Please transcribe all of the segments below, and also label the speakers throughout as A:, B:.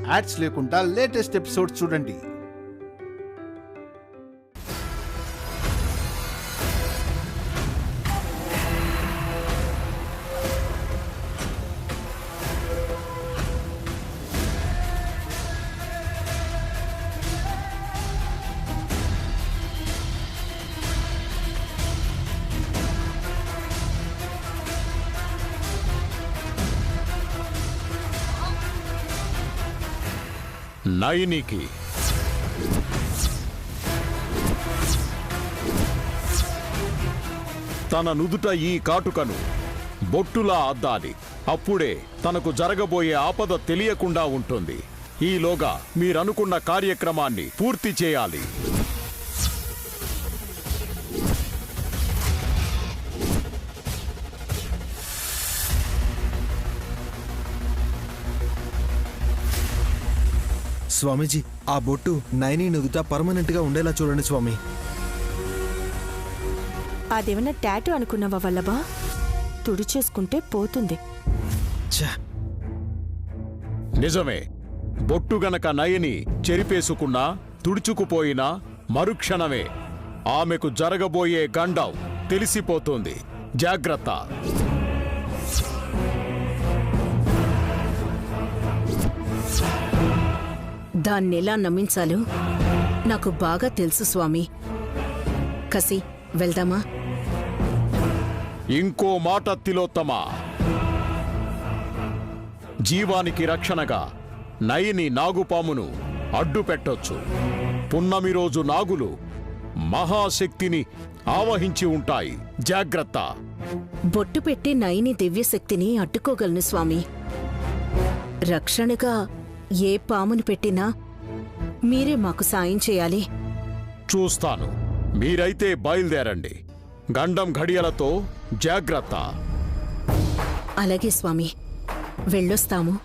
A: Ads లేకుండా latest episodes చూడండి.
B: నయనికి తన నుదుట ఈ కాటుకను బొట్టులా అద్దాలి. అప్పుడే తనకు జరగబోయే ఆపద తెలియకుండా ఉంటుంది. ఈలోగా మీరనుకున్న కార్యక్రమాన్ని పూర్తి చేయాలి.
C: స్వామీజీ, ఆ బొట్టు నయని నుదుట పర్మనెంట్ గా ఉండేలా చూడండి స్వామి.
D: అదేమన్నా టాటూ అనుకున్నావా వల్లభా? తుడిచేసుకుంటే పోతుంది.
B: నిజమే. బొట్టు గనక నయని చెరిపేసుకున్నా, తుడుచుకుపోయినా మరుక్షణమే ఆమెకు జరగబోయే గండం తెలిసిపోతుంది. జాగ్రత్త.
E: దాన్నెలా నమ్మించాలో నాకు బాగా తెలుసు స్వామి. కసి వెళ్దామా?
B: ఇంకో మాట తిలోత్తమ. జీవానికి రక్షణగా నయని నాగుపామును అడ్డు పెట్టొచ్చు. పున్నమి రోజు నాగులు మహాశక్తిని ఆవహించి ఉంటాయి. జాగ్రత్త.
E: బొట్టు పెట్టి నయని దివ్యశక్తిని అడ్డుకోగలను స్వామి. రక్షణగా ఏ పామును పెట్టినా మీరే మాకు సాయం చేయాలి.
B: చూస్తాను. మీరైతే బయలుదేరండి. గండం ఘడియలతో జాగ్రత్త.
E: అలాగే స్వామి, వెళ్ళొస్తాము.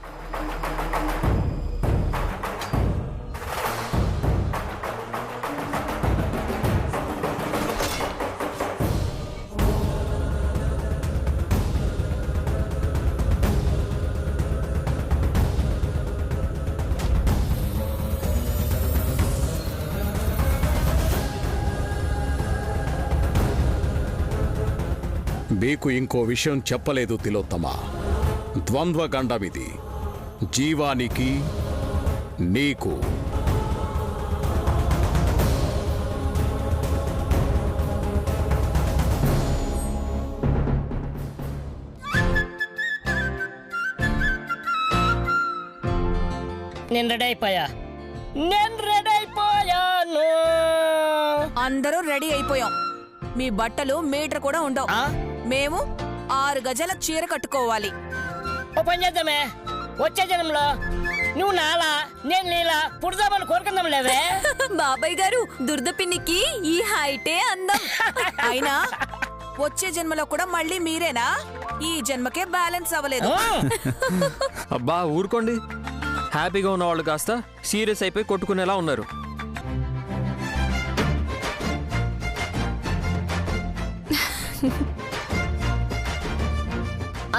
B: మీకు ఇంకో విషయం చెప్పలేదు తిలోత్తమ. ద్వంద్వ గండమిది. జీవానికి, నీకు.
F: నేను రెడీ అయిపోయాను.
G: అందరూ రెడీ అయిపోయాం. మీ బట్టలు మీటర్ కూడా ఉండవు. మేము 6 గజాల చీర కట్టుకోవాలి.
F: ఓ పని చేద్దామే, వచ్చే జనంలో నువ్వు నాలా నేను నీలా పుడదామని కోరుకుందాం లేవే.
G: బాబాయ్ గారు, దుర్దపిన్నికి ఈ హైటే అందం. అయినా వచ్చే జన్మలో కూడా మళ్ళీ మీరేనా? ఈ జన్మకే బ్యాలెన్స్ అవ్వలేదు.
H: అబ్బా ఊరుకోండి. హ్యాపీగా ఉన్న వాళ్ళు కాస్త సీరియస్ అయిపోయి కొట్టుకునేలా ఉన్నారు.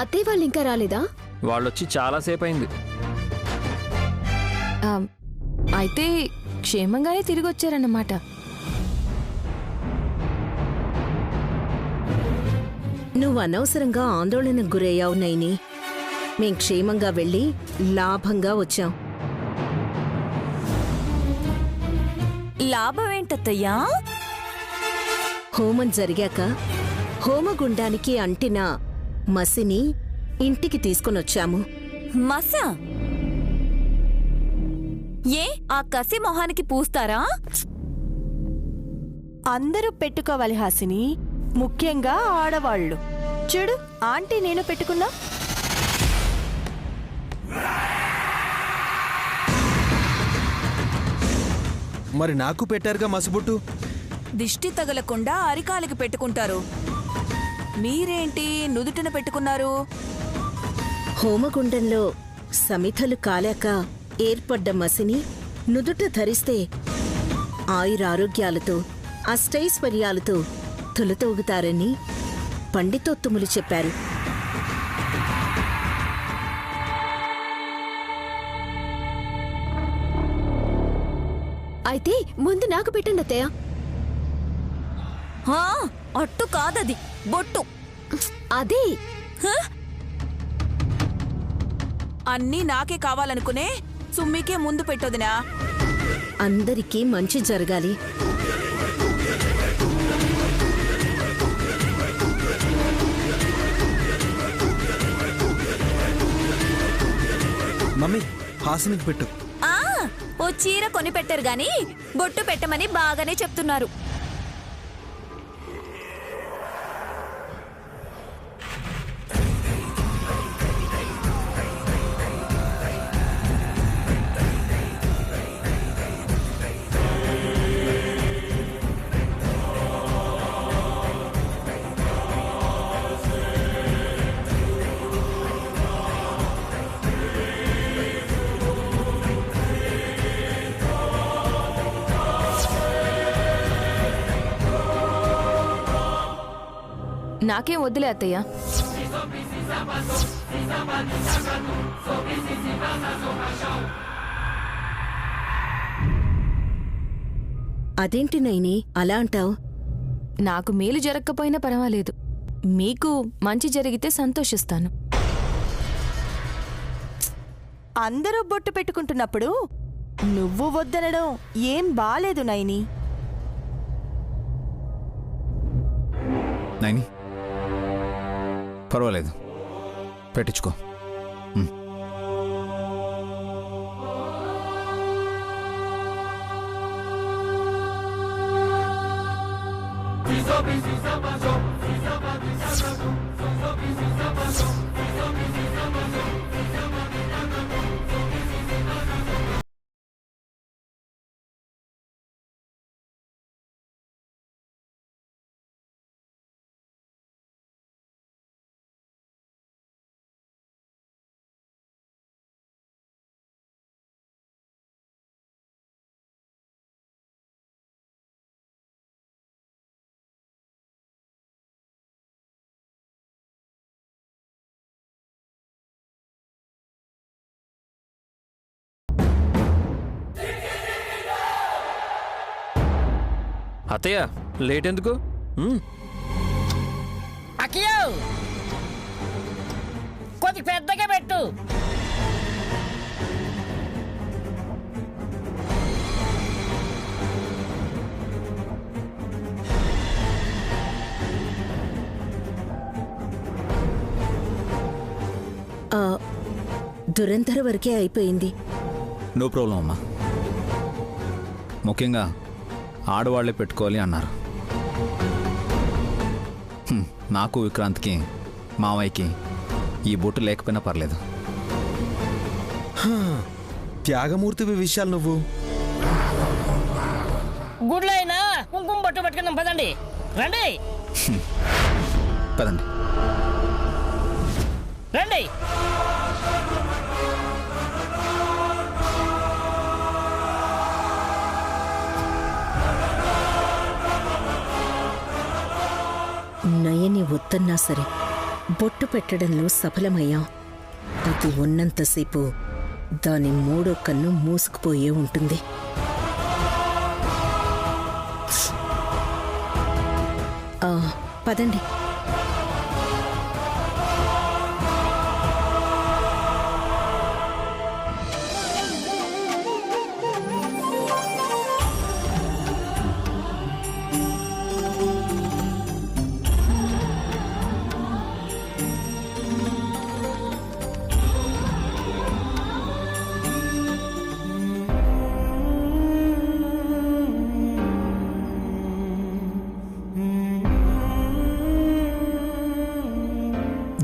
I: అత్తయ్య వాళ్ళు ఇంకా రాలేదా?
H: వాళ్ళొచ్చి చాలాసేపు అయింది.
I: అయితే క్షేమంగానే తిరిగి వచ్చారన్నమాట.
E: నువ్వు అనవసరంగా ఆందోళనకు గురయ్యావు నైని. మేం క్షేమంగా వెళ్ళి లాభంగా వచ్చాం.
G: లాభం ఏంటత్తయ్యా?
E: హోమం జరిగాక హోమగుండానికి అంటిన మసిని ఇంటికి తీసుకొనొచ్చాము.
G: మసా? ఏ ఆ కసి మొహానికి పూస్తారా?
D: అందరూ పెట్టుకోవాలి హాసిని, ముఖ్యంగా ఆడవాళ్ళు. చూడు, ఆంటీ నేను పెట్టుకున్నా.
C: మరి నాకు పెట్టారుగా మసిబొట్టు.
G: దిష్టి తగలకుండా అరికాలికి పెట్టుకుంటారు. మీరేంటి నుదుటిన పెట్టుకున్నారు?
E: హోమగుండంలో సమిధలు కాలాక ఏర్పడ్డ మసిని నుదుట ధరిస్తే ఆయురారోగ్యాలతో అష్టైశ్వర్యాలతో తులతూగుతారని పండితోత్తములు చెప్పారు.
I: అయితే ముందు నాకు పెట్టండి అత్తయ్య.
G: ఆ, అట్టు కాదది బొట్టు.
I: అదే
G: అన్నీ నాకే కావాలనుకునే సుమ్మికే ముందు పెట్టొదినా.
E: అందరికీ మంచి జరగాలి.
C: మమ్మీ హాసినికి పెట్టు.
G: ఆ, ఓ చీర కొని పెట్టరు గాని బొట్టు పెట్టమని బాగానే చెప్తున్నారు.
I: నాకేం వద్దులే అత్తయ్య.
E: అదేంటి నైని అలా అంటావు?
I: నాకు మేలు జరగకపోయినా పర్వాలేదు, మీకు మంచి జరిగితే సంతోషిస్తాను.
D: అందరూ బొట్టు పెట్టుకుంటున్నప్పుడు నువ్వు వద్దనడం ఏం బాలేదు నైని.
J: నైని పర్వాలేదు, పెట్టించుకో.
H: అత్తయ్య లేట్ ఎందుకు?
F: అకియో కొద్ది పెద్దగా పెట్టు.
E: దురంధర వరకే అయిపోయింది.
J: నో ప్రాబ్లం అమ్మా. ముఖ్యంగా ఆడవాళ్లే పెట్టుకోవాలి అన్నారు. నాకు విక్రాంత్కి మావయ్యకి ఈ బొట్టు లేకపోయినా పర్లేదు.
C: త్యాగమూర్తివి విషయాలు నువ్వు.
F: గుడ్లో అయినా కుంకుమ బొట్టు పెట్టుకుందాం పదండి. రండి
J: పదండి.
F: రండి.
E: నయని వద్దన్నా సరే బొట్టు పెట్టడంలో సఫలమయ్యాం. అది ఉన్నంతసేపు దాని మూడో కన్ను మూసుకుపోయే ఉంటుంది. పదండి.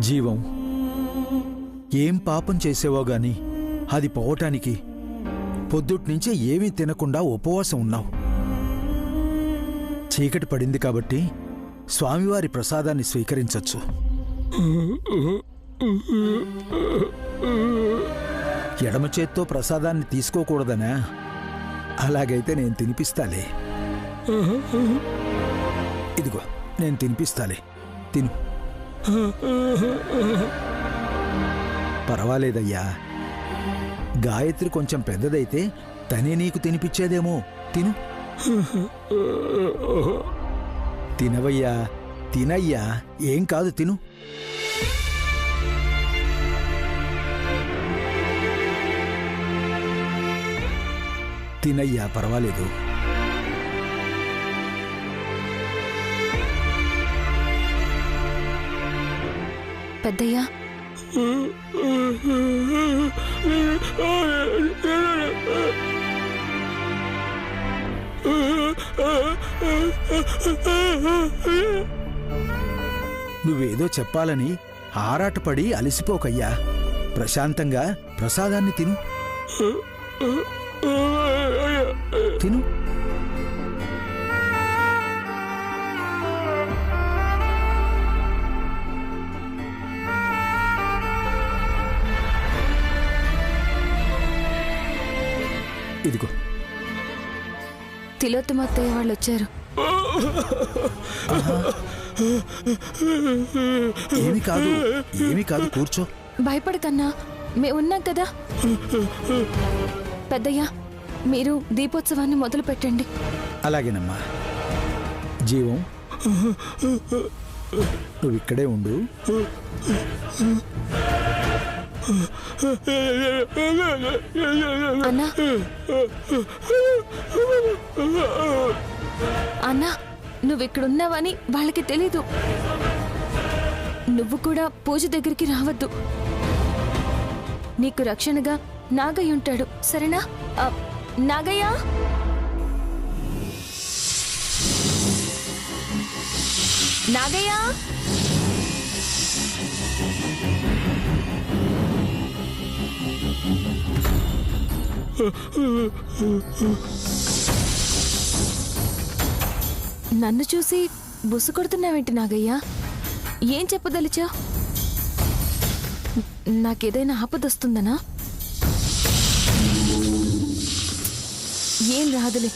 K: జీవం, ఏం పాపం చేసేవో గాని అది పోవటానికి పొద్దుట్నుంచే ఏమీ తినకుండా ఉపవాసం ఉన్నావు. చీకటి పడింది కాబట్టి స్వామివారి ప్రసాదాన్ని స్వీకరించొచ్చు. ఎడమ చేత్తో ప్రసాదాన్ని తీసుకోకూడదనా? అలాగైతే నేను తినిపిస్తాలే. ఇదిగో నేను తినిపిస్తాలే, తిను. పర్వాలేదయ్యా, గాయత్రి కొంచెం పెద్దదైతే తనే నీకు తినిపించేదేమో. తిను. తినవయ్యా, తినయ్యా, ఏం కాదు, తిను. తినయ్యా, పర్వాలేదు.
I: పెద్దయ్యా,
K: నువ్వేదో చెప్పాలని ఆరాటపడి అలసిపోకయ్యా. ప్రశాంతంగా ప్రసాదాన్ని తిను. తిను. ఇదిగో.
I: తిలోత్తమ అత్తయ్య వాళ్ళు వచ్చారు.
K: ఏమి కాదు, ఏమి కాదు, కూర్చో.
I: భయపడకన్నా, మేమున్నాం కదా. పెద్దయ్యా, మీరు దీపోత్సవాన్ని మొదలు పెట్టండి.
K: అలాగేనమ్మా. జీవం, నువ్వు ఇక్కడే ఉండు.
I: అన్నా, అన్నా, నువ్విక్కడున్నావని వాళ్ళకి తెలీదు. నువ్వు కూడా పూజ దగ్గరికి రావద్దు. నీకు రక్షణగా నాగయ్య ఉంటాడు, సరేనా? నాగయ్య, నాగయ్య, నన్ను చూసి బుస్సు కొడుతున్నావేంటి నాగయ్య? ఏం చెప్పదలిచా? నాకేదైనా ఆపదొస్తుందనా? ఏం రాదులే.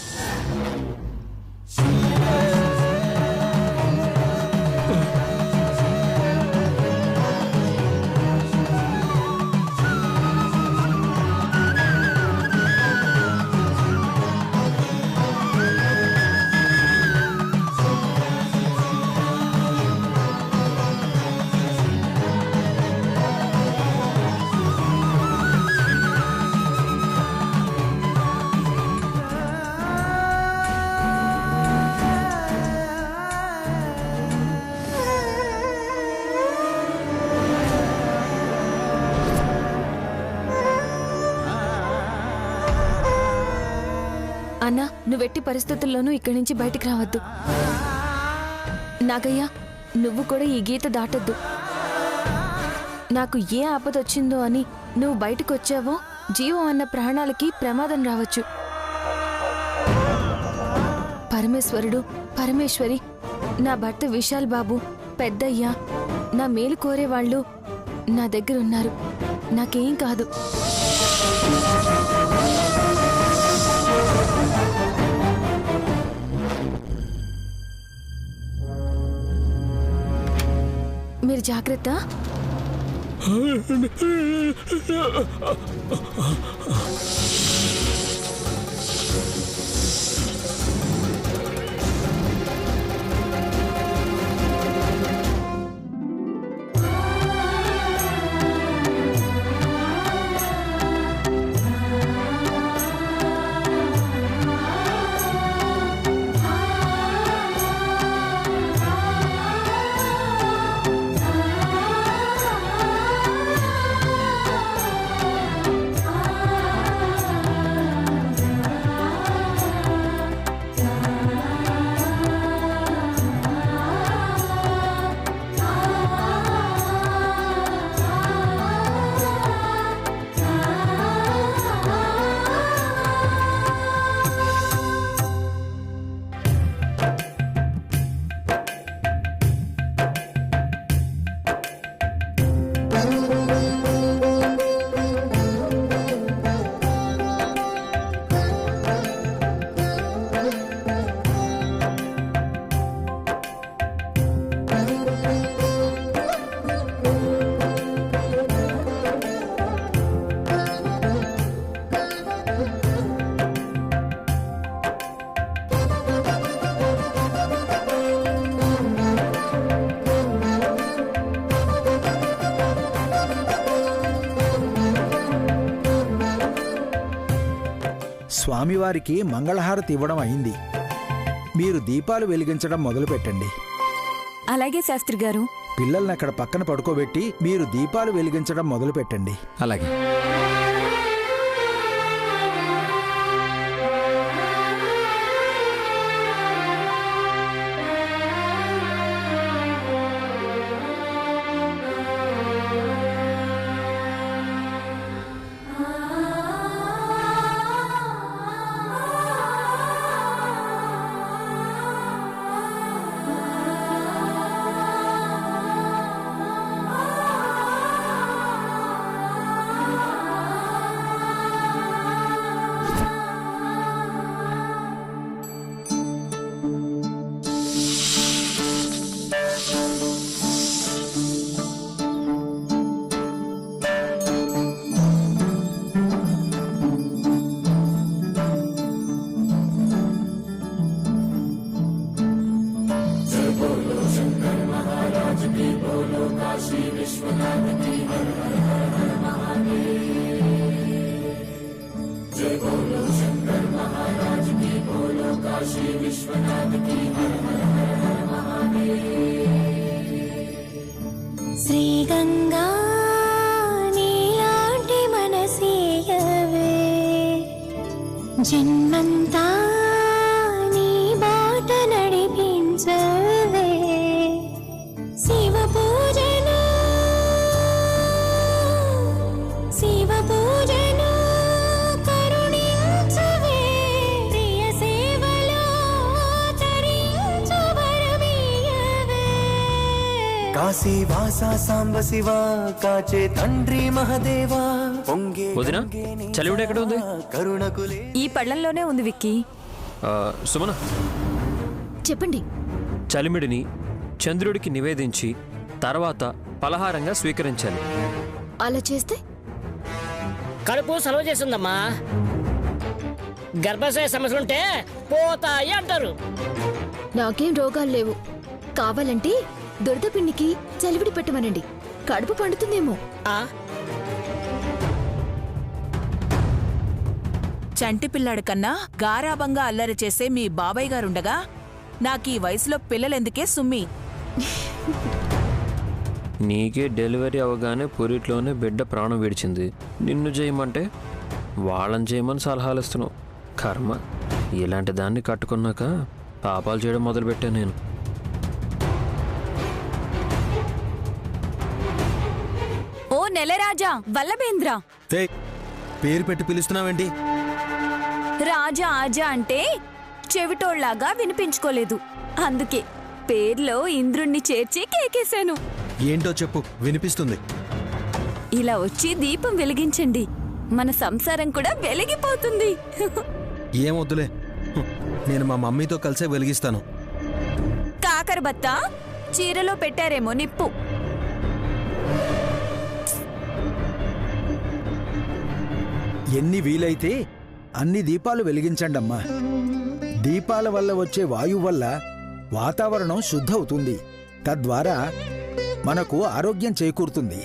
I: అన్నా, నువ్వెట్టి పరిస్థితుల్లోనూ ఇక్కడి నుంచి బయటికి రావద్దు. నాగయ్య, నువ్వు కూడా ఈ గీత దాటొద్దు. నాకు ఏ ఆపదొచ్చిందో అని నువ్వు బయటకు వచ్చావో జీవం అన్న ప్రాణాలకి ప్రమాదం రావచ్చు. పరమేశ్వరుడు, పరమేశ్వరి, నా భర్త విశాల్ బాబు, పెద్దయ్య, నా మేలు కోరేవాళ్ళు నా దగ్గర ఉన్నారు. నాకేం కాదు. మీరు జాగ్రత్త.
K: స్వామివారికి మంగళహారతి ఇవ్వడం అయింది. మీరు దీపాలు వెలిగించడం మొదలుపెట్టండి.
G: అలాగే శాస్త్రి గారు.
K: పిల్లల్ని అక్కడ పక్కన పడుకోబెట్టి మీరు దీపాలు వెలిగించడం మొదలుపెట్టండి.
J: అలాగే.
L: శ్రీగంగా నీలాంటి మనసీయవే, జన్మంతా నీ బాట నడిపించవే. శివ పూజను కరుణించవే, ప్రియ సేవలో తరించు వరమీయవే.
M: కాశీవాసా సాంబ శివ కాచే తండ్రి మహదేవా.
H: వదినా చలివిడ ఎక్కడ ఉంది?
G: ఈ పళ్ళంలోనే ఉంది విక్కీ.
H: సుమన,
I: చెప్పండి.
H: చలిమిడిని చంద్రుడికి నివేదించి తర్వాత పలహారంగా స్వీకరించాలి.
I: అలా చేస్తే
F: కడుపు సలవ చేస్తుందమ్మా. గర్భాశయ సమస్యలుంటే పోతాయి అంటారు.
I: నాకేం రోగాలు లేవు. కావాలంటే దురదపిండికి చలివిడి పెట్టమనండి, కడుపు పండుతుందేమో.
G: చంటి పిల్లాడి కన్నా గారాబంగా అల్లరి చేసే మీ బాబాయ్ గారుండగా నాకీ వయసులో పిల్లలెందుకే సుమ్మి?
H: నీకే డెలివరీ అవగానే పురిట్లోనే బిడ్డ ప్రాణం విడిచింది. నిన్ను చేయమంటే వాళ్ళని చేయమని సలహాలు ఇస్తున్నావు. కర్మ, ఇలాంటి దాన్ని కట్టుకున్నాక పాపాలు చేయడం మొదలుపెట్టాను నేను.
G: ఓ నెలరాజా వల్లభేంద్ర,
C: పేరు పెట్టి పిలుస్తున్నావేంటి?
G: రాజా ఆజా అంటే చెవిటోళ్లాగా వినిపించుకోలేదు, అందుకే పేర్లో ఇంద్రుణ్ణి చేర్చి కేకేశాను.
C: ఏంటో చెప్పు, వినిపిస్తుంది.
G: ఇలా వచ్చి దీపం వెలిగించండి, మన సంసారం కూడా వెలిగిపోతుంది.
C: ఏమొద్దులే, నేను మా మమ్మీతో కలిసే వెలిగిస్తాను.
G: కాకరబత్త చీరలో పెట్టారేమో నిప్పు.
K: ఎన్ని వీలైతే అన్ని దీపాలు వెలిగించండమ్మా. దీపాల వల్ల వచ్చే వాయువు వల్ల వాతావరణం శుద్ధవుతుంది. తద్వారా మనకు ఆరోగ్యం చేకూరుతుంది.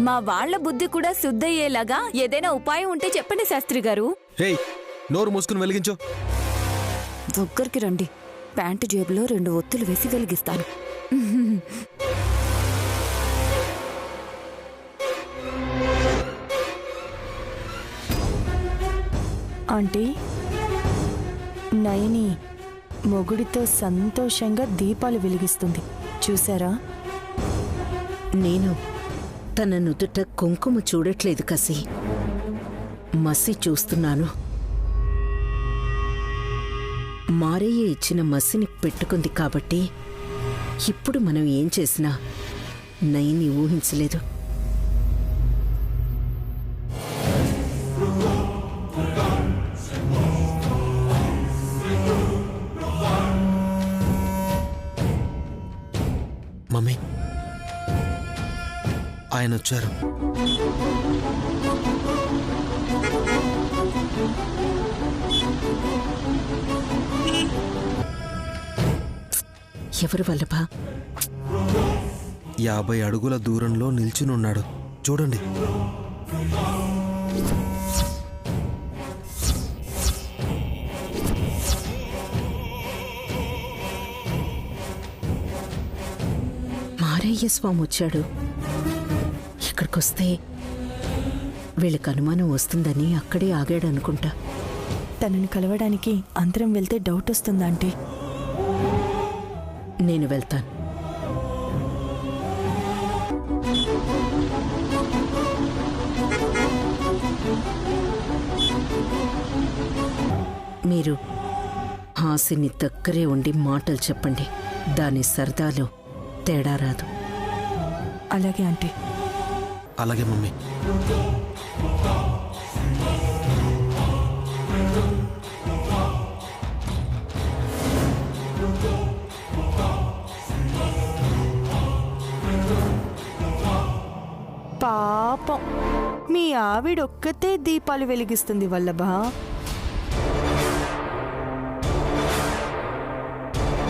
G: మా వాళ్ల బుద్ధి కూడా శుద్ధయ్యేలాగా ఏదైనా ఉపాయం ఉంటే చెప్పండి శాస్త్రి గారు.
C: నోరు మూసుకుని వెలిగించు.
G: దగ్గరికి రండి, ప్యాంటు జేబులో 2 ఒత్తులు వేసి వెలిగిస్తాను.
D: ఆంటీ, నయని మొగుడితో సంతోషంగా దీపాలు వెలిగిస్తుంది చూసారా?
E: నేను తన నుదుట కుంకుమ చూడట్లేదు కసి, మసి చూస్తున్నాను. మారయ్య ఇచ్చిన మసిని పెట్టుకుంది కాబట్టి ఇప్పుడు మనం ఏం చేసినా నయని ఊహించలేదు.
C: మమ్మీ, ఆయన వచ్చారు.
E: ఎవరు వల్లభ?
C: 50 అడుగుల దూరంలో నిల్చునున్నాడు చూడండి.
E: మారయ్య స్వామి వచ్చాడు. ఇక్కడికొస్తే వీళ్ళకి అనుమానం వస్తుందని అక్కడే ఆగాడనుకుంటా.
D: తనని కలవడానికి అందరం వెళ్తే డౌట్ వస్తుందా ఆంటీ?
E: నేను వెళ్తాను. మీరు హాసిని దగ్గరే ఉండి మాటలు చెప్పండి. దాని సరదాలో తేడా రాదు.
D: అలాగే ఆంటీ.
C: అలాగే మమ్మీ.
D: పాపం మీ ఆవిడొక్కతే దీపాలు వెలిగిస్తుంది వల్లభా.